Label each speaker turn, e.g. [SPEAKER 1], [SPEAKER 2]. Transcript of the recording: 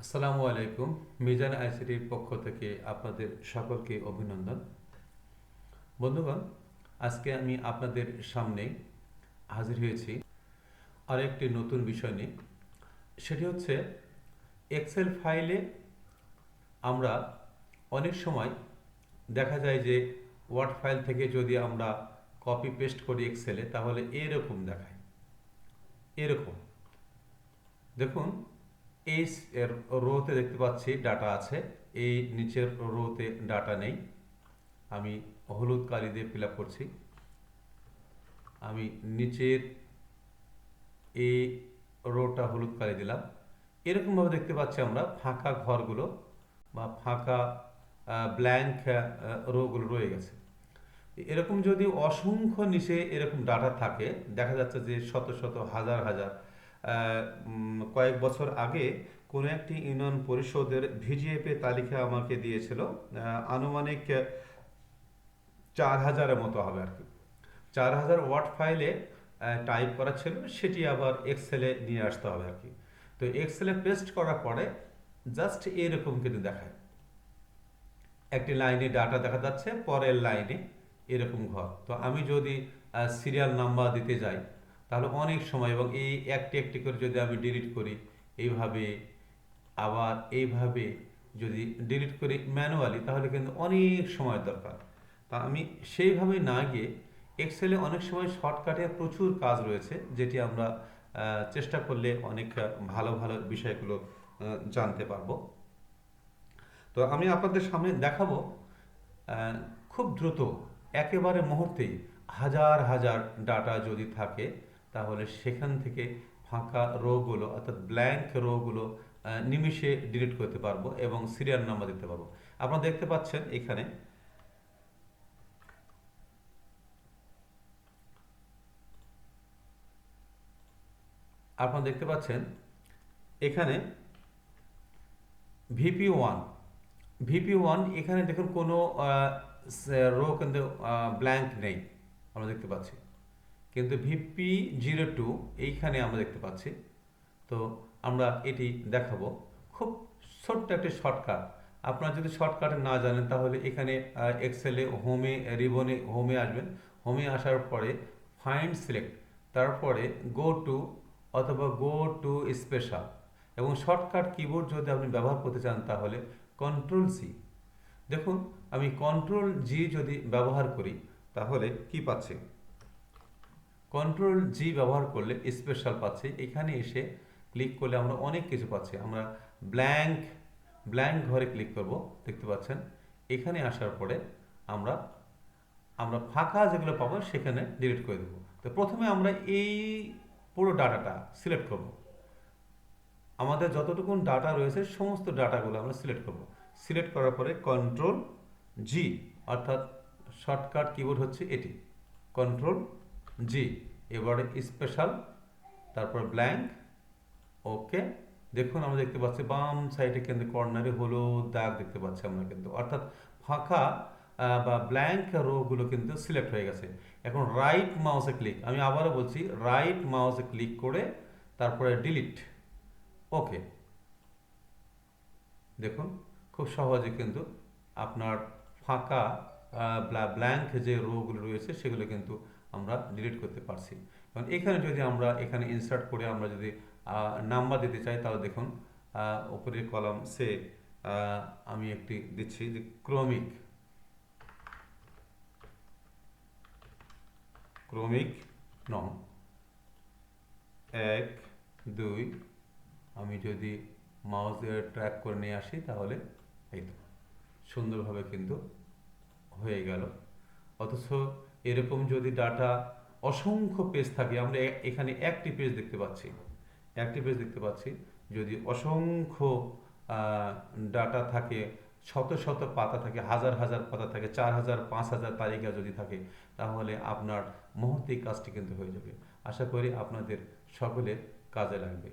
[SPEAKER 1] আসসালামু আলাইকুম। মিজান আইসিটির পক্ষ থেকে আপনাদের সকলকে অভিনন্দন। বন্ধুগণ, আজকে আমি আপনাদের সামনে হাজির হয়েছি আরেকটি নতুন বিষয় নিয়ে। সেটি হচ্ছে এক্সেল ফাইলে আমরা অনেক সময় দেখা যায় যে ওয়ার্ড ফাইল থেকে যদি আমরা কপি পেস্ট করি এক্সেলে, তাহলে এরকম দেখায়। এরকম দেখুন, এই রোতে দেখতে পাচ্ছি ডাটা আছে, এই নিচের রোতে ডাটা নেই। আমি হলুদ কালি দিয়ে ফিল আপ করছি। আমি নিচের এই রোটা হলুদ কালি দিলাম। এরকমভাবে দেখতে পাচ্ছি আমরা ফাঁকা ঘরগুলো বা ফাঁকা ব্ল্যাঙ্ক রোগুলো রয়ে গেছে। এরকম যদি অসংখ্য নিচে এরকম ডাটা থাকে, দেখা যাচ্ছে যে শত শত হাজার হাজার কয়েক বছর আগে কোনো একটি ইউনিয়ন পরিষদের ভিজিএফের তালিকা আমাকে দিয়েছিল। আনুমানিক 4,000-এর মতো হবে আর কি। 4,000 ওয়ার্ড ফাইলে টাইপ করা ছিল, সেটি আবার এক্সেলে নিয়ে আসতে হবে আর কি। তো এক্সেলে পেস্ট করার পরে জাস্ট এরকম কিন্তু দেখায়, একটি লাইনে ডাটা দেখা যাচ্ছে, পরের লাইনে এরকম ঘর। তো আমি যদি সিরিয়াল নাম্বার দিতে যাই, তাহলে অনেক সময়, এবং এই একটি একটি করে যদি আমি ডিলিট করি এইভাবে, আবার এইভাবে যদি ডিলিট করি ম্যানুয়ালি, তাহলে কিন্তু অনেক সময় দরকার। তা আমি সেইভাবে না গিয়ে এক্সেলে অনেক সময় শর্টকাটে প্রচুর কাজ রয়েছে, যেটি আমরা চেষ্টা করলে অনেক ভালো ভালো বিষয়গুলো জানতে পারবো। তো আমি আপনাদের সামনে দেখাবো আহ, খুব দ্রুত, একেবারে মুহূর্তেই হাজার হাজার ডাটা যদি থাকে, তাহলে সেখান থেকে ফাঁকা রোগুলো অর্থাৎ ব্ল্যাঙ্ক রোগুলো নিমিষে ডিলিট করতে পারবো এবং সিরিয়াল নাম্বার দিতে পারবো। আপনারা দেখতে পাচ্ছেন এখানে, আপনারা দেখতে পাচ্ছেন এখানে ভিপি 1, ভিপি 1, এখানে দেখুন কোনো রো কিন্তু ব্ল্যাঙ্ক নেই, আমরা দেখতে পাচ্ছি। কিন্তু ভিপি 02 এইখানে আমরা দেখতে পাচ্ছি। তো আমরা এটি দেখাবো, খুব ছোট্ট একটি শর্টকাট। আপনারা যদি শর্টকাটে না জানেন, তাহলে এখানে এক্সেলে হোমে, রিবনে হোমে আসবেন। হোমে আসার পরে ফাইন্ড সিলেক্ট, তারপরে গো টু অথবা গো টু স্পেশাল, এবং শর্টকাট কিবোর্ড যদি আপনি ব্যবহার করতে চান, তাহলে কন্ট্রোল C। দেখুন, আমি কন্ট্রোল G যদি ব্যবহার করি, তাহলে কি পাচ্ছি? কন্ট্রোল জি ব্যবহার করলে স্পেশাল পাচ্ছি। এখানে এসে ক্লিক করলে আমরা অনেক কিছু পাচ্ছি। আমরা ব্ল্যাঙ্ক ব্ল্যাঙ্ক ঘরে ক্লিক করব, দেখতে পাচ্ছেন। এখানে আসার পরে আমরা আমরা ফাঁকা যেগুলো পাবো সেখানে ডিলিট করে দেবো। তো প্রথমে আমরা এই পুরো ডাটাটা সিলেক্ট করব। আমাদের যতটুকুন ডাটা রয়েছে সমস্ত ডাটাগুলো আমরা সিলেক্ট করব। সিলেক্ট করার পরে কন্ট্রোল G, অর্থাৎ শর্টকাট কিবোর্ড হচ্ছে এটি, কন্ট্রোল G। এবারে স্পেশাল, তারপর ব্ল্যাঙ্ক, ওকে। দেখুন, আমরা দেখতে পাচ্ছি বাম সাইডে কিন্তু কর্নারে হলুদ দাগ দেখতে পাচ্ছি আমরা কিন্তু, অর্থাৎ ফাঁকা বা ব্ল্যাঙ্ক রোগুলো কিন্তু সিলেক্ট হয়ে গেছে। এখন রাইট মাউসে ক্লিক, আমি আবারও বলছি, রাইট মাউসে ক্লিক করে তারপরে ডিলিট, ওকে। দেখুন, খুব সহজে কিন্তু আপনার ফাঁকা ব্ল্যাঙ্ক যে রোগুলো রয়েছে সেগুলো কিন্তু আমরা ডিলিট করতে পারছি। এবং এখানে যদি আমরা এখানে ইনসার্ট করে আমরা যদি নাম্বার দিতে চাই, তাহলে দেখুন উপরের কলাম সে আমি একটি দিচ্ছি যে ক্রমিক, ক্রমিক নং 1, 2, আমি যদি মাউস দিয়ে ট্র্যাক করে নিয়ে আসি, তাহলে এই তো সুন্দরভাবে কিন্তু হয়ে গেল। অথচ এরকম যদি ডাটা অসংখ্য পেজ থাকে, আমরা এখানে একটি পেজ দেখতে পাচ্ছি, একটি পেজ দেখতে পাচ্ছি। যদি অসংখ্য ডাটা থাকে, শত শত পাতা থাকে, হাজার হাজার পাতা থাকে, 4,000, 5,000 তালিকা যদি থাকে, তাহলে আপনার মুহূর্তেই কাজটি কিন্তু হয়ে যাবে। আশা করি আপনাদের সকলের কাজে লাগবে।